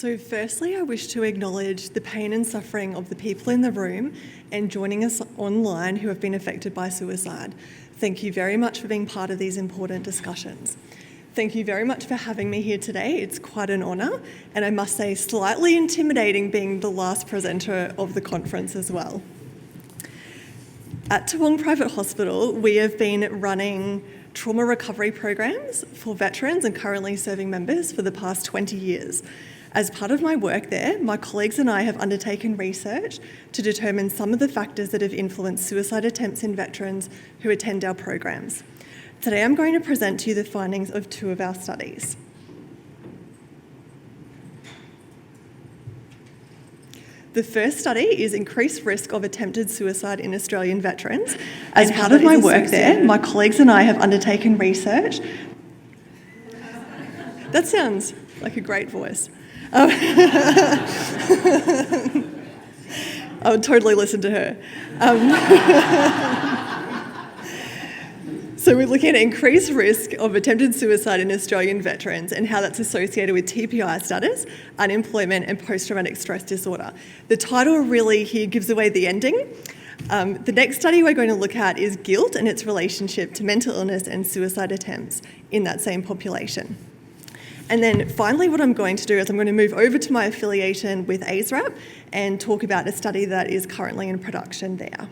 So firstly, I wish to acknowledge the pain and suffering of the people in the room and joining us online who have been affected by suicide. Thank you very much for being part of these important discussions. Thank you very much for having me here today. It's quite an honour, and I must say slightly intimidating being the last presenter of the conference as well. At Toowong Private Hospital, we have been running trauma recovery programs for veterans and currently serving members for the past 20 years. As part of my work there, my colleagues and I have undertaken research to determine some of the factors that have influenced suicide attempts in veterans who attend our programs. Today I'm going to present to you the findings of two of our studies. The first study is increased risk of attempted suicide in Australian veterans. As part of my work there, my colleagues and I have undertaken research. That sounds like a great voice. I would totally listen to her. So we're looking at increased risk of attempted suicide in Australian veterans and how that's associated with TPI status, unemployment and post-traumatic stress disorder. The title really here gives away the ending. The next study we're going to look at is guilt and its relationship to mental illness and suicide attempts in that same population. And then finally what I'm going to do is I'm going to move over to my affiliation with AISRAP and talk about a study that is currently in production there.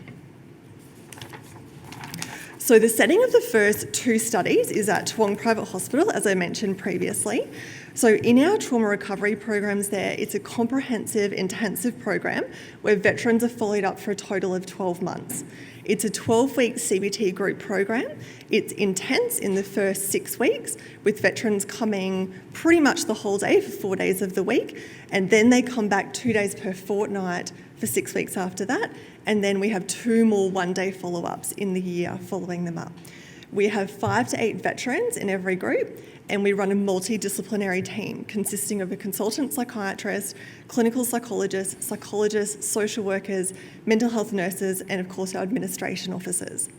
So the setting of the first two studies is at Toowong Private Hospital, as I mentioned previously. So in our trauma recovery programs there, it's a comprehensive, intensive program where veterans are followed up for a total of 12 months. It's a 12-week CBT group program. It's intense in the first 6 weeks, with veterans coming pretty much the whole day for 4 days of the week, and then they come back 2 days per fortnight for 6 weeks after that, and then we have 2 more one-day follow-ups in the year following them up. We have 5 to 8 veterans in every group, and we run a multidisciplinary team consisting of a consultant psychiatrist, clinical psychologist, psychologists, social workers, mental health nurses, and of course our administration officers.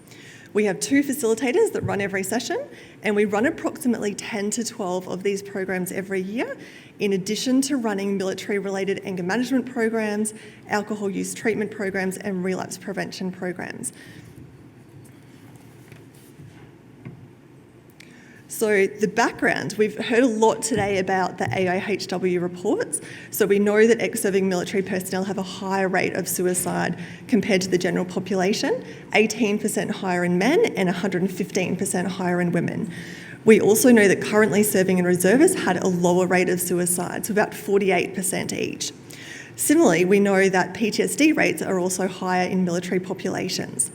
We have 2 facilitators that run every session, and we run approximately 10 to 12 of these programs every year, in addition to running military-related anger management programs, alcohol use treatment programs, and relapse prevention programs. So the background, we've heard a lot today about the AIHW reports. So we know that ex-serving military personnel have a higher rate of suicide compared to the general population, 18% higher in men and 115% higher in women. We also know that currently serving in reservists had a lower rate of suicide, so about 48% each. Similarly, we know that PTSD rates are also higher in military populations.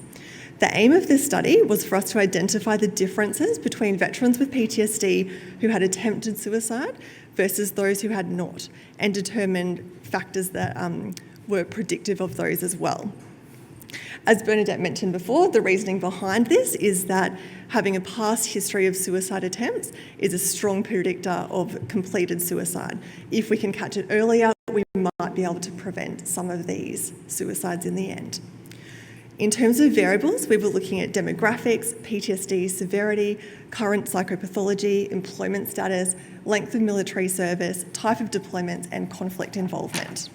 The aim of this study was for us to identify the differences between veterans with PTSD who had attempted suicide versus those who had not, and determine factors that were predictive of those as well. As Bernadette mentioned before, the reasoning behind this is that having a past history of suicide attempts is a strong predictor of completed suicide. If we can catch it earlier, we might be able to prevent some of these suicides in the end. In terms of variables, we were looking at demographics, PTSD severity, current psychopathology, employment status, length of military service, type of deployments, and conflict involvement.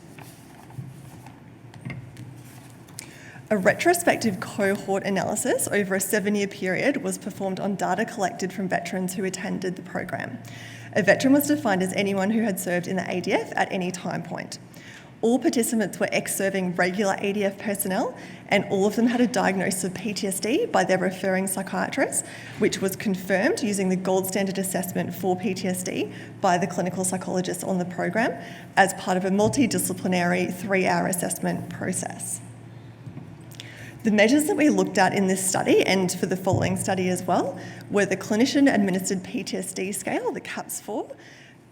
A retrospective cohort analysis over a 7-year period was performed on data collected from veterans who attended the program. A veteran was defined as anyone who had served in the ADF at any time point. All participants were ex-serving regular ADF personnel, and all of them had a diagnosis of PTSD by their referring psychiatrist, which was confirmed using the gold standard assessment for PTSD by the clinical psychologist on the program as part of a multidisciplinary 3-hour assessment process. The measures that we looked at in this study, and for the following study as well, were the clinician-administered PTSD scale, the CAPS-4,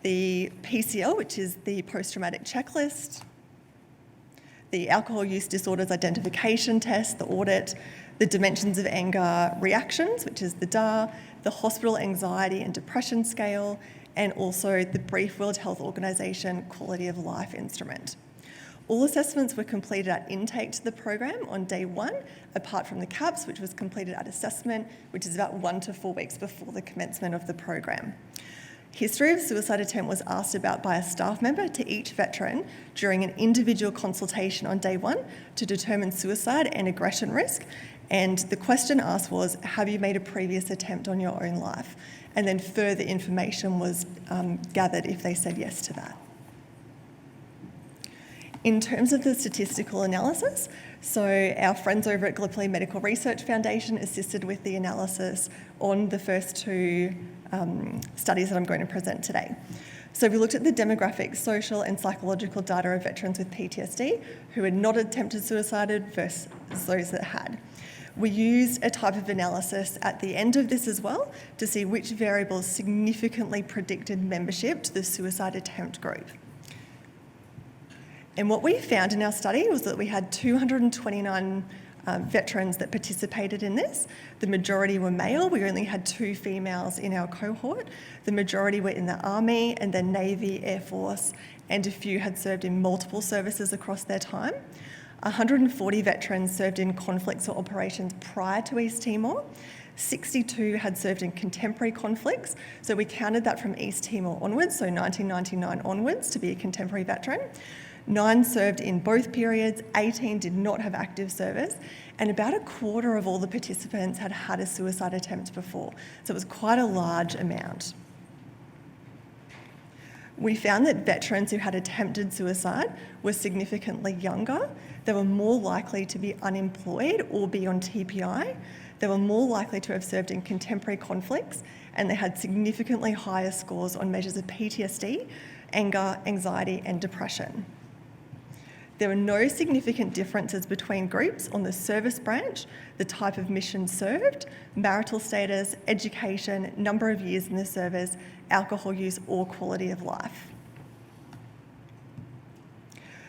the PCL, which is the post-traumatic checklist, the alcohol use disorders identification test, the audit, the dimensions of anger reactions, which is the DAR, the hospital anxiety and depression scale, and also the brief World Health Organization quality of life instrument. All assessments were completed at intake to the program on day 1, apart from the CAPS, which was completed at assessment, which is about 1 to 4 weeks before the commencement of the program. History of suicide attempt was asked about by a staff member to each veteran during an individual consultation on day one to determine suicide and aggression risk. And the question asked was, have you made a previous attempt on your own life? And then further information was gathered if they said yes to that. In terms of the statistical analysis, so our friends over at Gallipoli Medical Research Foundation assisted with the analysis on the first two studies that I'm going to present today. So we looked at the demographic, social and psychological data of veterans with PTSD who had not attempted suicide versus those that had. We used a type of analysis at the end of this as well to see which variables significantly predicted membership to the suicide attempt group. And what we found in our study was that we had 229 veterans that participated in this. The majority were male. We only had 2 females in our cohort. The majority were in the Army and then Navy, Air Force, and a few had served in multiple services across their time. 140 veterans served in conflicts or operations prior to East Timor. 62 had served in contemporary conflicts, so we counted that from East Timor onwards, so 1999 onwards, to be a contemporary veteran. 9 served in both periods, 18 did not have active service, and about a quarter of all the participants had had a suicide attempt before, so it was quite a large amount. We found that veterans who had attempted suicide were significantly younger, they were more likely to be unemployed or be on TPI, they were more likely to have served in contemporary conflicts, and they had significantly higher scores on measures of PTSD, anger, anxiety, and depression. There were no significant differences between groups on the service branch, the type of mission served, marital status, education, number of years in the service, alcohol use, or quality of life.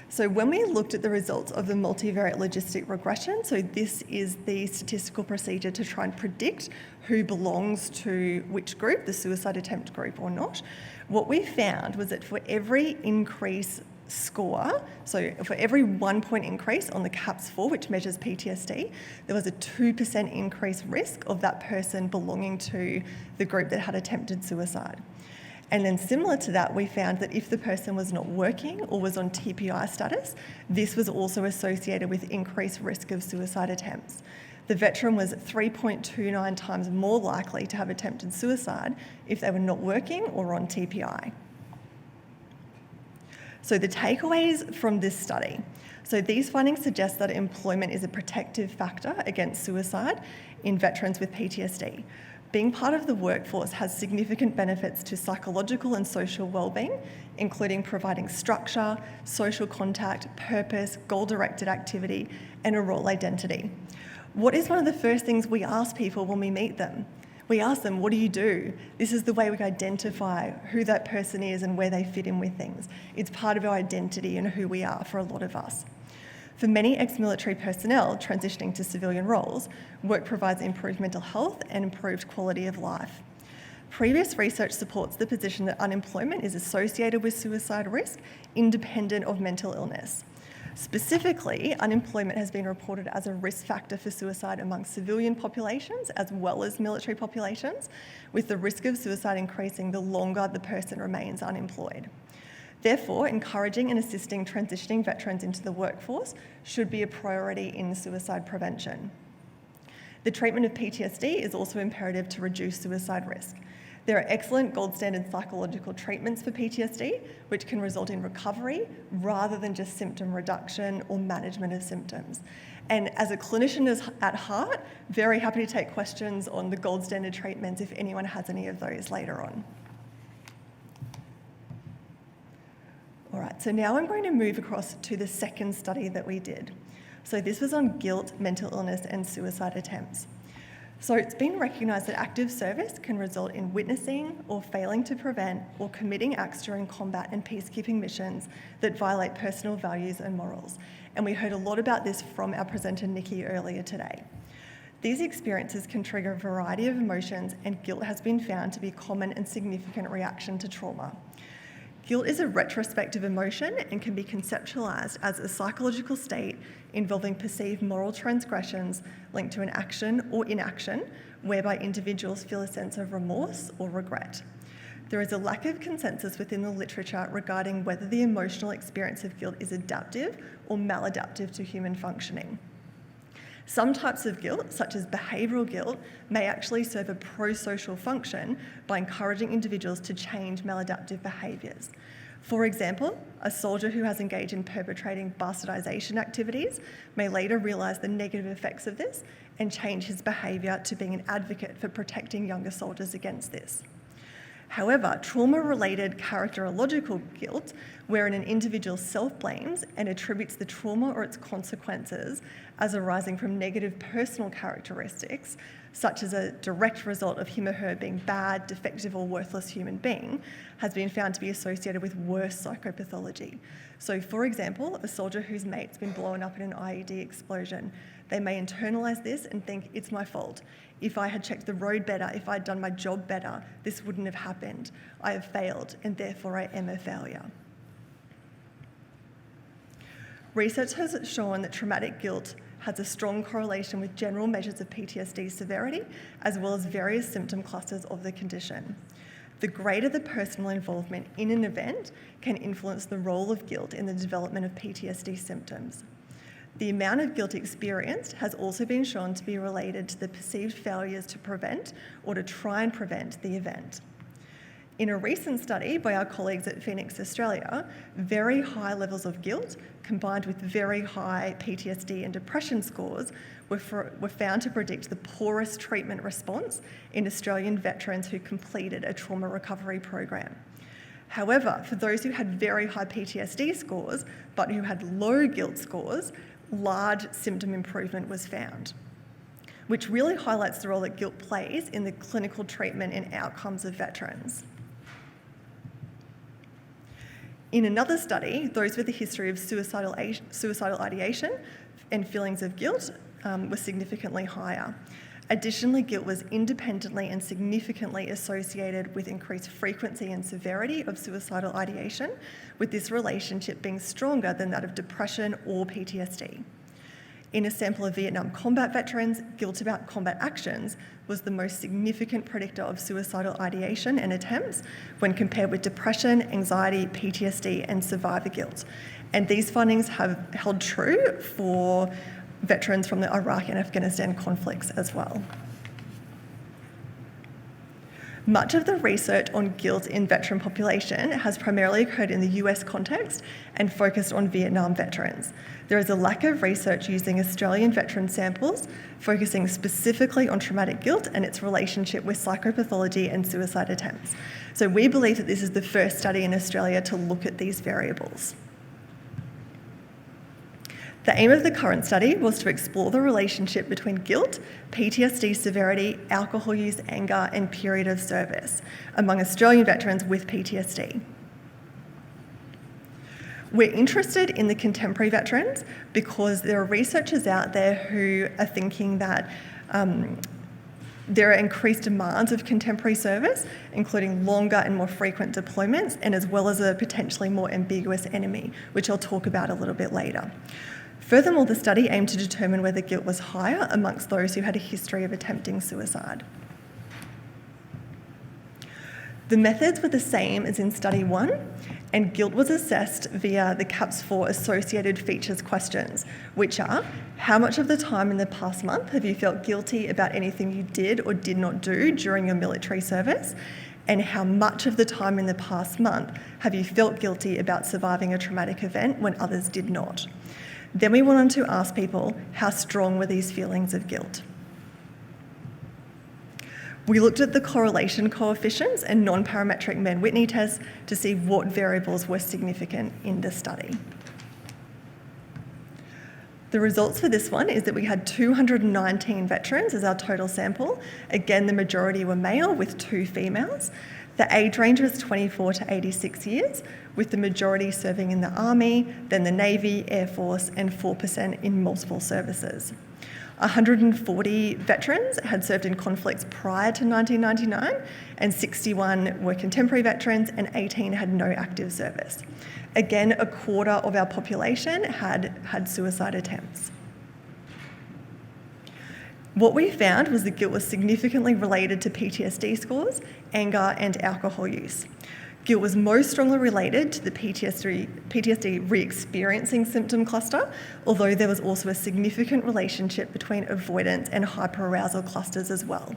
So when we looked at the results of the multivariate logistic regression, so this is the statistical procedure to try and predict who belongs to which group, the suicide attempt group or not, what we found was that for every increase score, so for every 1 point increase on the CAPS-4, which measures PTSD, there was a 2% increased risk of that person belonging to the group that had attempted suicide. And then similar to that, we found that if the person was not working or was on TPI status, this was also associated with increased risk of suicide attempts. The veteran was 3.29 times more likely to have attempted suicide if they were not working or on TPI. So the takeaways from this study. So these findings suggest that employment is a protective factor against suicide in veterans with PTSD. Being part of the workforce has significant benefits to psychological and social well-being, including providing structure, social contact, purpose, goal-directed activity, and a role identity. What is one of the first things we ask people when we meet them? We ask them, what do you do? This is the way we identify who that person is and where they fit in with things. It's part of our identity and who we are for a lot of us. For many ex-military personnel transitioning to civilian roles, work provides improved mental health and improved quality of life. Previous research supports the position that unemployment is associated with suicide risk, independent of mental illness. Specifically, unemployment has been reported as a risk factor for suicide among civilian populations as well as military populations, with the risk of suicide increasing the longer the person remains unemployed. Therefore, encouraging and assisting transitioning veterans into the workforce should be a priority in suicide prevention. The treatment of PTSD is also imperative to reduce suicide risk. There are excellent gold standard psychological treatments for PTSD, which can result in recovery rather than just symptom reduction or management of symptoms. And as a clinician at heart, very happy to take questions on the gold standard treatments if anyone has any of those later on. All right, so now I'm going to move across to the second study that we did. So this was on guilt, mental illness, and suicide attempts. So it's been recognised that active service can result in witnessing or failing to prevent or committing acts during combat and peacekeeping missions that violate personal values and morals. And we heard a lot about this from our presenter Nikki earlier today. These experiences can trigger a variety of emotions, and guilt has been found to be a common and significant reaction to trauma. Guilt is a retrospective emotion and can be conceptualised as a psychological state involving perceived moral transgressions linked to an action or inaction whereby individuals feel a sense of remorse or regret. There is a lack of consensus within the literature regarding whether the emotional experience of guilt is adaptive or maladaptive to human functioning. Some types of guilt, such as behavioural guilt, may actually serve a pro-social function by encouraging individuals to change maladaptive behaviours. For example, a soldier who has engaged in perpetrating bastardisation activities may later realise the negative effects of this and change his behaviour to being an advocate for protecting younger soldiers against this. However, trauma-related characterological guilt, wherein an individual self-blames and attributes the trauma or its consequences as arising from negative personal characteristics, such as a direct result of him or her being bad, defective or worthless human being, has been found to be associated with worse psychopathology. So, for example, a soldier whose mate's been blown up in an IED explosion, they may internalise this and think, it's my fault. If I had checked the road better, if I'd done my job better, this wouldn't have happened. I have failed, and therefore I am a failure. Research has shown that traumatic guilt has a strong correlation with general measures of PTSD severity, as well as various symptom clusters of the condition. The greater the personal involvement in an event can influence the role of guilt in the development of PTSD symptoms. The amount of guilt experienced has also been shown to be related to the perceived failures to prevent or to try and prevent the event. In a recent study by our colleagues at Phoenix, Australia, very high levels of guilt combined with very high PTSD and depression scores were found to predict the poorest treatment response in Australian veterans who completed a trauma recovery program. However, for those who had very high PTSD scores but who had low guilt scores, large symptom improvement was found, which really highlights the role that guilt plays in the clinical treatment and outcomes of veterans. In another study, those with a history of suicidal ideation and feelings of guilt were significantly higher. Additionally, guilt was independently and significantly associated with increased frequency and severity of suicidal ideation, with this relationship being stronger than that of depression or PTSD. In a sample of Vietnam combat veterans, guilt about combat actions was the most significant predictor of suicidal ideation and attempts when compared with depression, anxiety, PTSD, and survivor guilt. And these findings have held true for veterans from the Iraq and Afghanistan conflicts as well. Much of the research on guilt in veteran population has primarily occurred in the US context and focused on Vietnam veterans. There is a lack of research using Australian veteran samples, focusing specifically on traumatic guilt and its relationship with psychopathology and suicide attempts. So we believe that this is the first study in Australia to look at these variables. The aim of the current study was to explore the relationship between guilt, PTSD severity, alcohol use, anger, and period of service among Australian veterans with PTSD. We're interested in the contemporary veterans because there are researchers out there who are thinking that there are increased demands of contemporary service, including longer and more frequent deployments, and as well as a potentially more ambiguous enemy, which I'll talk about a little bit later. Furthermore, the study aimed to determine whether guilt was higher amongst those who had a history of attempting suicide. The methods were the same as in Study 1, and guilt was assessed via the CAPS-4 associated features questions, which are, how much of the time in the past month have you felt guilty about anything you did or did not do during your military service? And how much of the time in the past month have you felt guilty about surviving a traumatic event when others did not? Then we went on to ask people, how strong were these feelings of guilt? We looked at the correlation coefficients and non-parametric Mann-Whitney tests to see what variables were significant in the study. The results for this one is that we had 219 veterans as our total sample. Again, the majority were male with 2 females. The age range was 24 to 86 years, with the majority serving in the Army, then the Navy, Air Force, and 4% in multiple services. 140 veterans had served in conflicts prior to 1999, and 61 were contemporary veterans, and 18 had no active service. Again, a quarter of our population had suicide attempts. What we found was that guilt was significantly related to PTSD scores, anger, and alcohol use. Guilt was most strongly related to the PTSD re-experiencing symptom cluster, although there was also a significant relationship between avoidance and hyperarousal clusters as well.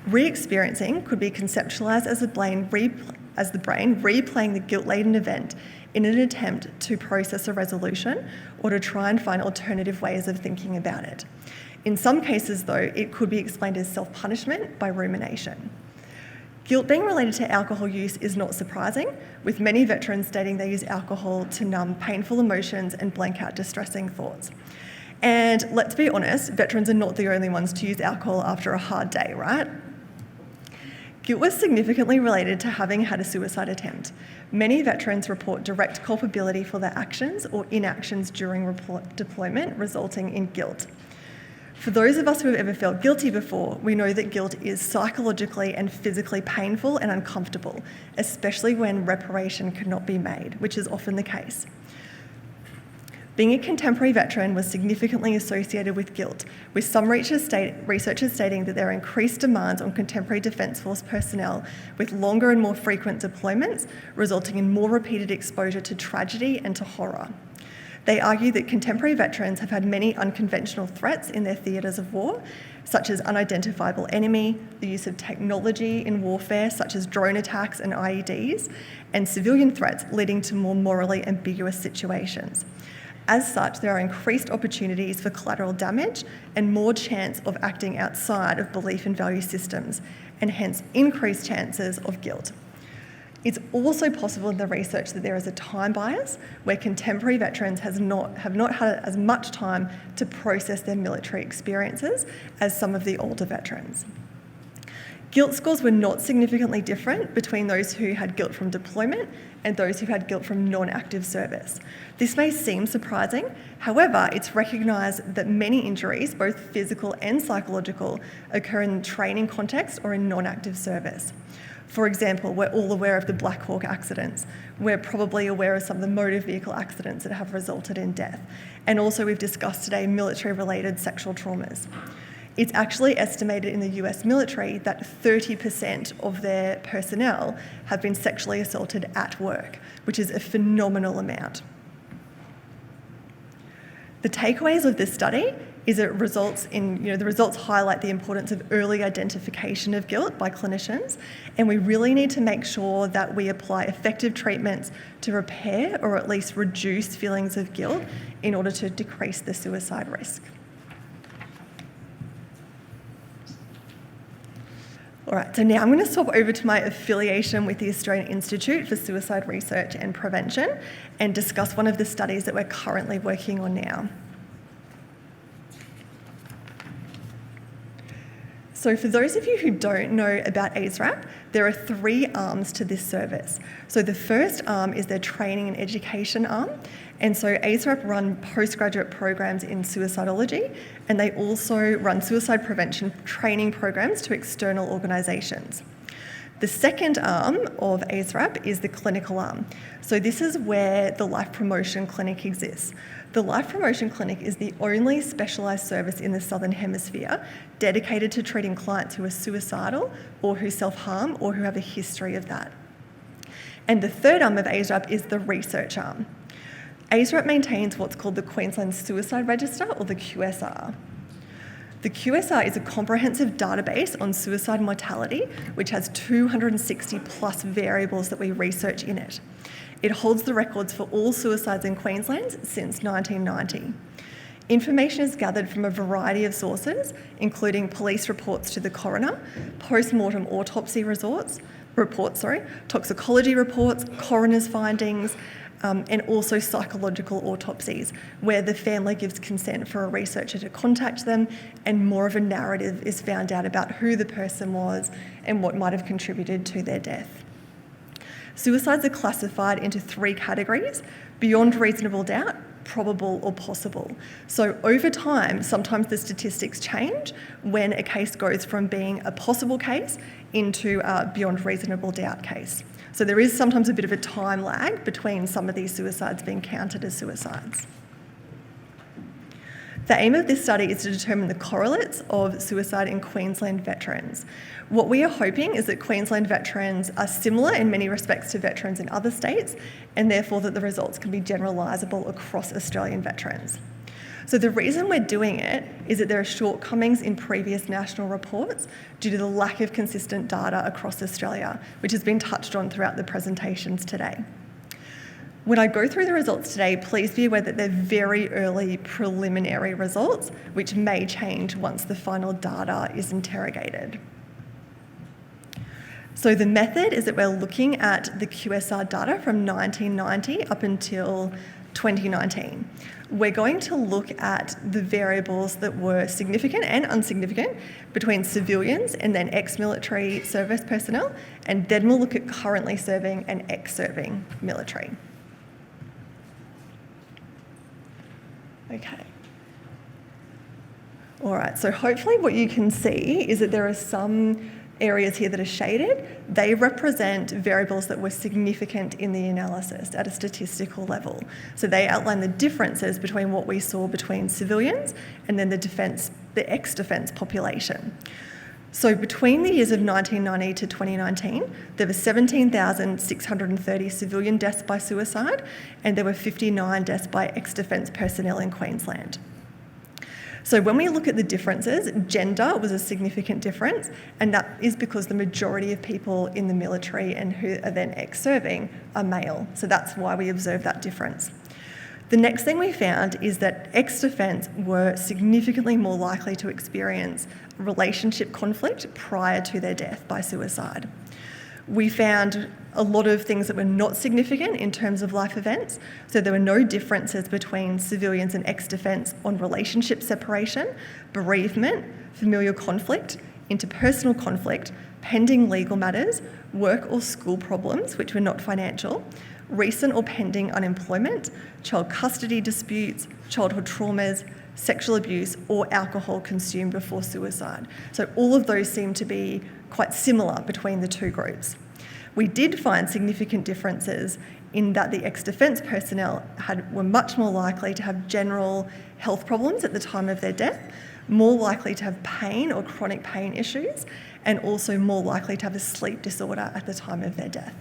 Re-experiencing could be conceptualised as the brain replaying the guilt-laden event in an attempt to process a resolution or to try and find alternative ways of thinking about it. In some cases, though, it could be explained as self-punishment by rumination. Guilt being related to alcohol use is not surprising, with many veterans stating they use alcohol to numb painful emotions and blank out distressing thoughts. And let's be honest, veterans are not the only ones to use alcohol after a hard day, right? Guilt was significantly related to having had a suicide attempt. Many veterans report direct culpability for their actions or inactions during deployment, resulting in guilt. For those of us who have ever felt guilty before, we know that guilt is psychologically and physically painful and uncomfortable, especially when reparation cannot be made, which is often the case. Being a contemporary veteran was significantly associated with guilt, with some researchers stating that there are increased demands on contemporary Defence Force personnel with longer and more frequent deployments, resulting in more repeated exposure to tragedy and to horror. They argue that contemporary veterans have had many unconventional threats in their theatres of war, such as unidentifiable enemy, the use of technology in warfare, such as drone attacks and IEDs, and civilian threats leading to more morally ambiguous situations. As such, there are increased opportunities for collateral damage and more chance of acting outside of belief and value systems, and hence increased chances of guilt. It's also possible in the research that there is a time bias where contemporary veterans have not had as much time to process their military experiences as some of the older veterans. Guilt scores were not significantly different between those who had guilt from deployment and those who had guilt from non-active service. This may seem surprising, however, it's recognised that many injuries, both physical and psychological, occur in training context or in non-active service. For example, we're all aware of the Black Hawk accidents. We're probably aware of some of the motor vehicle accidents that have resulted in death. And also we've discussed today military-related sexual traumas. It's actually estimated in the US military that 30% of their personnel have been sexually assaulted at work, which is a phenomenal amount. The takeaways of this study is it results in, the results highlight the importance of early identification of guilt by clinicians, and we really need to make sure that we apply effective treatments to repair or at least reduce feelings of guilt in order to decrease the suicide risk. All right, so now I'm going to swap over to my affiliation with the Australian Institute for Suicide Research and Prevention and discuss one of the studies that we're currently working on now. So for those of you who don't know about AISRAP, there are 3 arms to this service. So the first arm is their training and education arm. And so AISRAP run postgraduate programs in suicidology, and they also run suicide prevention training programs to external organisations. The second arm of AISRAP is the clinical arm. So this is where the Life Promotion Clinic exists. The Life Promotion Clinic is the only specialised service in the Southern Hemisphere dedicated to treating clients who are suicidal or who self-harm or who have a history of that. And the third arm of AISRAP is the research arm. AISRAP maintains what's called the Queensland Suicide Register, or the QSR. The QSR is a comprehensive database on suicide mortality, which has 260 plus variables that we research in it. It holds the records for all suicides in Queensland since 1990. Information is gathered from a variety of sources, including police reports to the coroner, post-mortem autopsy reports, toxicology reports, coroner's findings, and also psychological autopsies, where the family gives consent for a researcher to contact them and more of a narrative is found out about who the person was and what might have contributed to their death. Suicides are classified into 3 categories: beyond reasonable doubt, probable or possible. So over time, sometimes the statistics change when a case goes from being a possible case into a beyond reasonable doubt case. So there is sometimes a bit of a time lag between some of these suicides being counted as suicides. The aim of this study is to determine the correlates of suicide in Queensland veterans. What we are hoping is that Queensland veterans are similar in many respects to veterans in other states, and therefore that the results can be generalisable across Australian veterans. So the reason we're doing it is that there are shortcomings in previous national reports due to the lack of consistent data across Australia, which has been touched on throughout the presentations today. When I go through the results today, please be aware that they're very early preliminary results, which may change once the final data is interrogated. So the method is that we're looking at the QSR data from 1990 up until 2019. We're going to look at the variables that were significant and insignificant between civilians and then ex-military service personnel, and then we'll look at currently serving and ex-serving military. Okay. All right, so hopefully what you can see is that there are some areas here that are shaded. They represent variables that were significant in the analysis at a statistical level. So they outline the differences between what we saw between civilians and then the ex-defence population. So between the years of 1990 to 2019, there were 17,630 civilian deaths by suicide, and there were 59 deaths by ex-defence personnel in Queensland. So when we look at the differences, gender was a significant difference, and that is because the majority of people in the military and who are then ex-serving are male. So that's why we observe that difference. The next thing we found is that ex-defence were significantly more likely to experience relationship conflict prior to their death by suicide. We found a lot of things that were not significant in terms of life events. So there were no differences between civilians and ex-defence on relationship separation, bereavement, familial conflict, interpersonal conflict, pending legal matters, work or school problems, which were not financial, recent or pending unemployment, child custody disputes, childhood traumas, sexual abuse, or alcohol consumed before suicide. So all of those seem to be quite similar between the two groups. We did find significant differences in that the ex-defence personnel were much more likely to have general health problems at the time of their death, more likely to have pain or chronic pain issues, and also more likely to have a sleep disorder at the time of their death.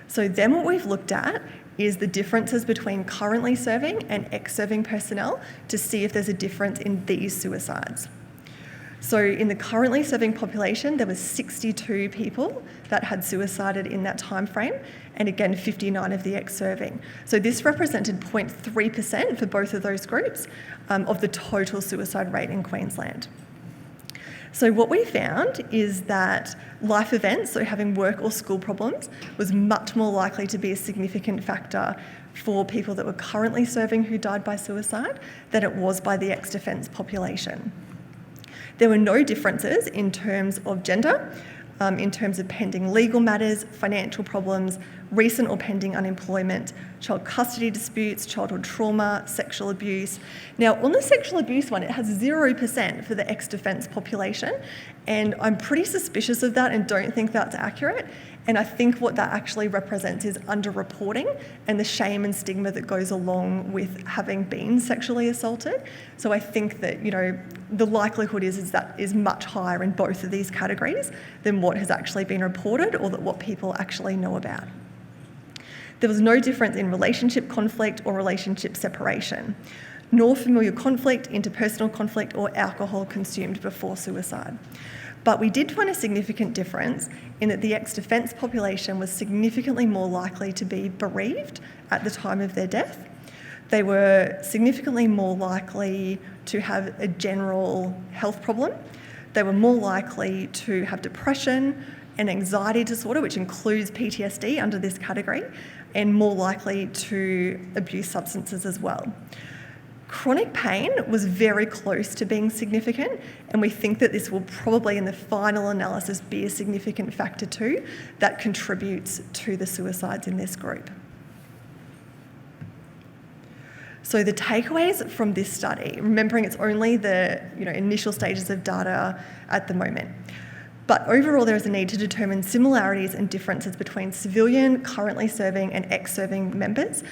So then what we've looked at is the differences between currently serving and ex-serving personnel to see if there's a difference in these suicides. So in the currently serving population, there were 62 people that had suicided in that time frame, and again 59 of the ex-serving. So this represented 0.3% for both of those groups of the total suicide rate in Queensland. So what we found is that life events, so having work or school problems, was much more likely to be a significant factor for people that were currently serving who died by suicide than it was by the ex-defence population. There were no differences in terms of gender, in terms of pending legal matters, financial problems, recent or pending unemployment, child custody disputes, childhood trauma, sexual abuse. Now, on the sexual abuse one, it has 0% for the ex-defence population, and I'm pretty suspicious of that and don't think that's accurate. And I think what that actually represents is underreporting and the shame and stigma that goes along with having been sexually assaulted. So I think that, the likelihood is that is much higher in both of these categories than what has actually been reported or that what people actually know about. There was no difference in relationship conflict or relationship separation, nor familial conflict, interpersonal conflict, or alcohol consumed before suicide. But we did find a significant difference in that the ex-defence population was significantly more likely to be bereaved at the time of their death. They were significantly more likely to have a general health problem. They were more likely to have depression and anxiety disorder, which includes PTSD under this category, and more likely to abuse substances as well. Chronic pain was very close to being significant, and we think that this will probably in the final analysis be a significant factor too that contributes to the suicides in this group. So the takeaways from this study, remembering it's only the initial stages of data at the moment, but overall there is a need to determine similarities and differences between civilian, currently serving and ex-serving members.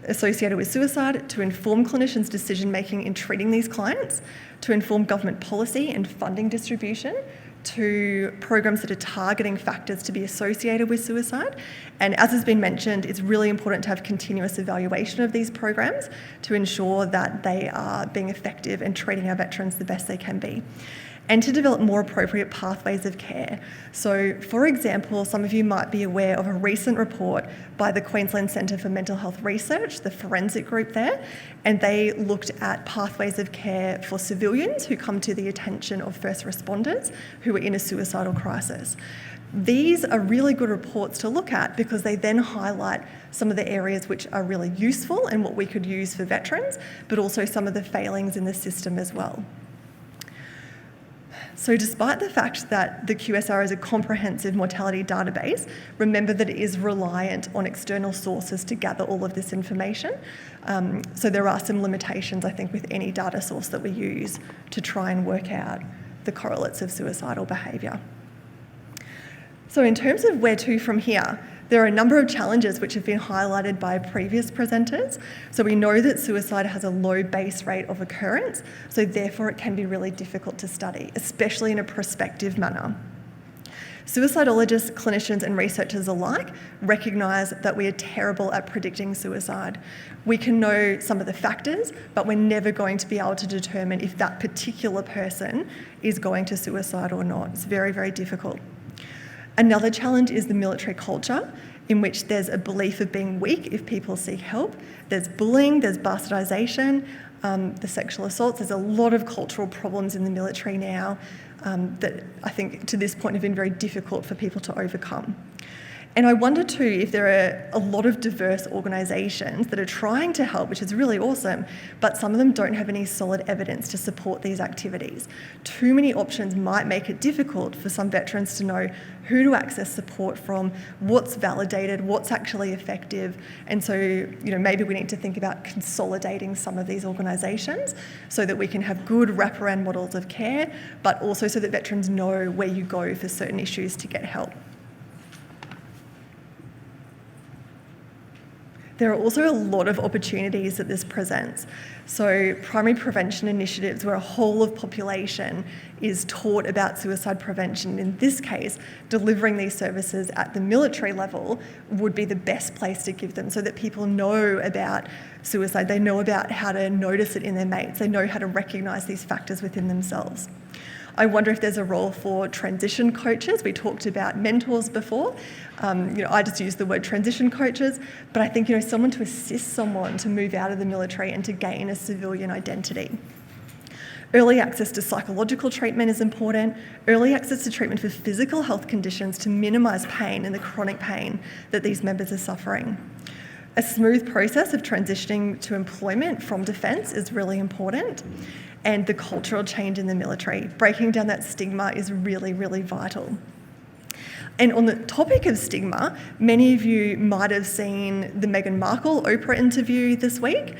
associated with suicide, to inform clinicians' decision-making in treating these clients, to inform government policy and funding distribution, to programs that are targeting factors to be associated with suicide. And as has been mentioned, it's really important to have continuous evaluation of these programs to ensure that they are being effective and treating our veterans the best they can be. And to develop more appropriate pathways of care. So, for example, some of you might be aware of a recent report by the Queensland Centre for Mental Health Research, the forensic group there, and they looked at pathways of care for civilians who come to the attention of first responders who are in a suicidal crisis. These are really good reports to look at because they then highlight some of the areas which are really useful and what we could use for veterans, but also some of the failings in the system as well. So despite the fact that the QSR is a comprehensive mortality database, remember that it is reliant on external sources to gather all of this information. So there are some limitations, I think, with any data source that we use to try and work out the correlates of suicidal behaviour. So in terms of where to from here, there are a number of challenges which have been highlighted by previous presenters. So we know that suicide has a low base rate of occurrence, so therefore it can be really difficult to study, especially in a prospective manner. Suicidologists, clinicians and researchers alike recognise that we are terrible at predicting suicide. We can know some of the factors, but we're never going to be able to determine if that particular person is going to suicide or not. It's very, very difficult. Another challenge is the military culture, in which there's a belief of being weak if people seek help. There's bullying, there's bastardisation, the sexual assaults. There's a lot of cultural problems in the military now that I think to this point have been very difficult for people to overcome. And I wonder too if there are a lot of diverse organisations that are trying to help, which is really awesome, but some of them don't have any solid evidence to support these activities. Too many options might make it difficult for some veterans to know who to access support from, what's validated, what's actually effective. And so, maybe we need to think about consolidating some of these organisations so that we can have good wraparound models of care, but also so that veterans know where you go for certain issues to get help. There are also a lot of opportunities that this presents. So primary prevention initiatives where a whole of population is taught about suicide prevention. In this case, delivering these services at the military level would be the best place to give them so that people know about suicide, they know about how to notice it in their mates, they know how to recognise these factors within themselves. I wonder if there's a role for transition coaches. We talked about mentors before. I just use the word transition coaches, but I think someone to assist someone to move out of the military and to gain a civilian identity. Early access to psychological treatment is important. Early access to treatment for physical health conditions to minimise pain and the chronic pain that these members are suffering. A smooth process of transitioning to employment from defence is really important. And the cultural change in the military. Breaking down that stigma is really, really vital. And on the topic of stigma, many of you might have seen the Meghan Markle Oprah interview this week.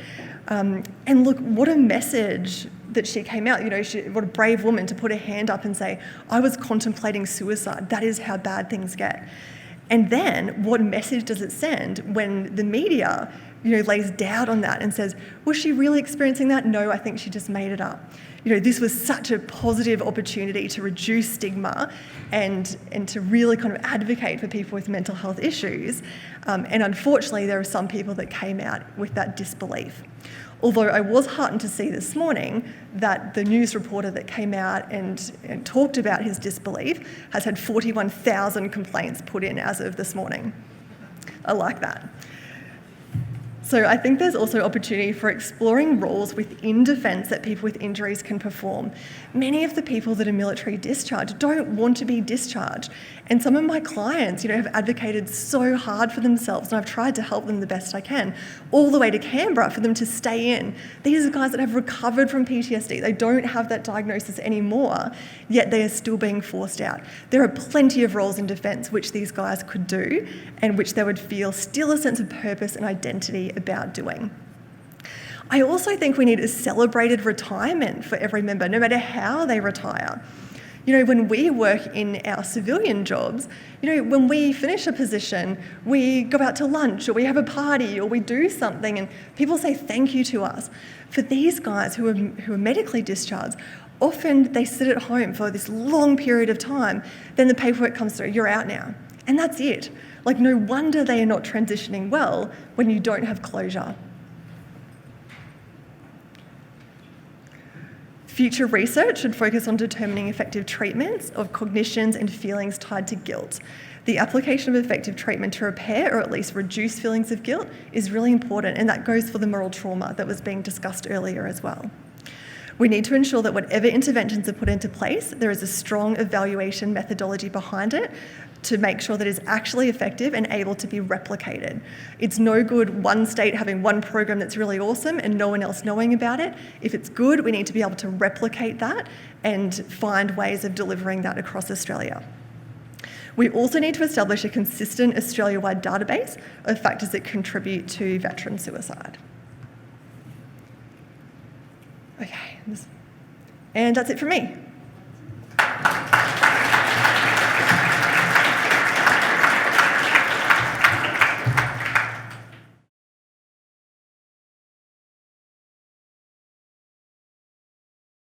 And look, what a message that she came out. What a brave woman to put her hand up and say, I was contemplating suicide. That is how bad things get. And then what message does it send when the media lays doubt on that and says, was she really experiencing that? No, I think she just made it up. This was such a positive opportunity to reduce stigma and to really kind of advocate for people with mental health issues. And unfortunately, there are some people that came out with that disbelief. Although I was heartened to see this morning that the news reporter that came out and talked about his disbelief has had 41,000 complaints put in as of this morning. I like that. So I think there's also opportunity for exploring roles within defence that people with injuries can perform. Many of the people that are military discharged don't want to be discharged. And some of my clients, have advocated so hard for themselves, and I've tried to help them the best I can, all the way to Canberra for them to stay in. These are guys that have recovered from PTSD. They don't have that diagnosis anymore, yet they are still being forced out. There are plenty of roles in defence which these guys could do and which they would feel still a sense of purpose and identity about doing. I also think we need a celebrated retirement for every member, no matter how they retire. When we work in our civilian jobs, when we finish a position, we go out to lunch or we have a party or we do something and people say thank you to us. For these guys who are medically discharged, often they sit at home for this long period of time, then the paperwork comes through, you're out now. And that's it. No wonder they are not transitioning well when you don't have closure. Future research should focus on determining effective treatments of cognitions and feelings tied to guilt. The application of effective treatment to repair or at least reduce feelings of guilt is really important, and that goes for the moral trauma that was being discussed earlier as well. We need to ensure that whatever interventions are put into place, there is a strong evaluation methodology behind it to make sure that it's actually effective and able to be replicated. It's no good one state having one program that's really awesome and no one else knowing about it. If it's good, we need to be able to replicate that and find ways of delivering that across Australia. We also need to establish a consistent Australia-wide database of factors that contribute to veteran suicide. Okay, and that's it from me.